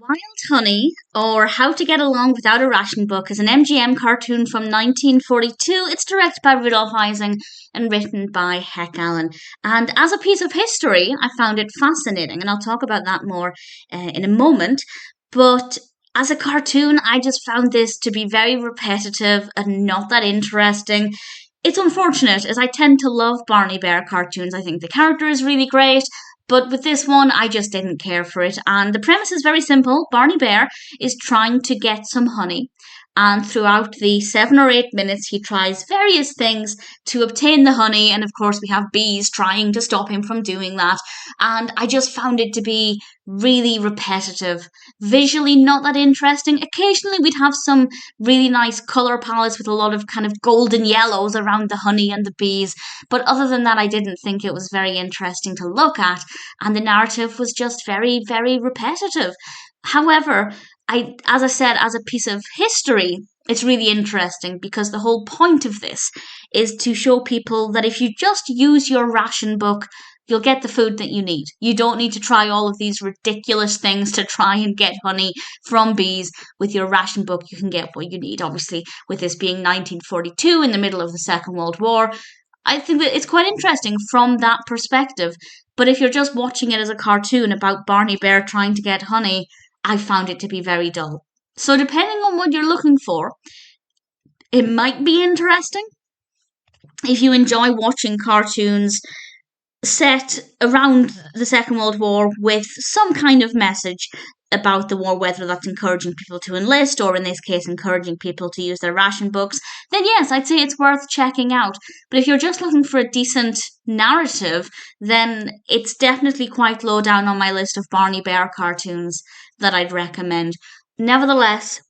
Wild Honey, or How to Get Along Without a Ration Book, is an MGM cartoon from 1942. It's directed by Rudolf Ising and written by Heck Allen. And as a piece of history, I found it fascinating, and I'll talk about that more in a moment. But as a cartoon, I just found this to be very repetitive and not that interesting. It's unfortunate, as I tend to love Barney Bear cartoons. I think the character is really great. But with this one, I just didn't care for it. And the premise is very simple. Barney Bear is trying to get some honey. And throughout the 7 or 8 minutes, he tries various things to obtain the honey. And of course, we have bees trying to stop him from doing that. And I just found it to be really repetitive. Visually, not that interesting. Occasionally, we'd have some really nice color palettes with a lot of kind of golden yellows around the honey and the bees. But other than that, I didn't think it was very interesting to look at, and the narrative was just very, very repetitive. However, as I said, as a piece of history, it's really interesting because the whole point of this is to show people that if you just use your ration book, you'll get the food that you need. You don't need to try all of these ridiculous things to try and get honey from bees. With your ration book, you can get what you need. Obviously, with this being 1942 in the middle of the Second World War, I think that it's quite interesting from that perspective. But if you're just watching it as a cartoon about Barney Bear trying to get honey, I found it to be very dull. So, depending on what you're looking for, it might be interesting. If you enjoy watching cartoons set around the Second World War with some kind of message about the war, whether that's encouraging people to enlist or in this case encouraging people to use their ration books, then yes, I'd say it's worth checking out. But if you're just looking for a decent narrative, then it's definitely quite low down on my list of Barney Bear cartoons that I'd recommend. Nevertheless,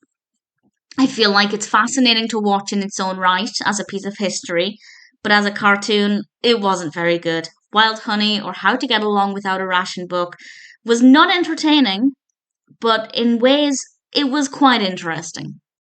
I feel like it's fascinating to watch in its own right as a piece of history, but as a cartoon, it wasn't very good. Wild Honey, or How to Get Along Without a Ration Book, was not entertaining, but in ways it was quite interesting.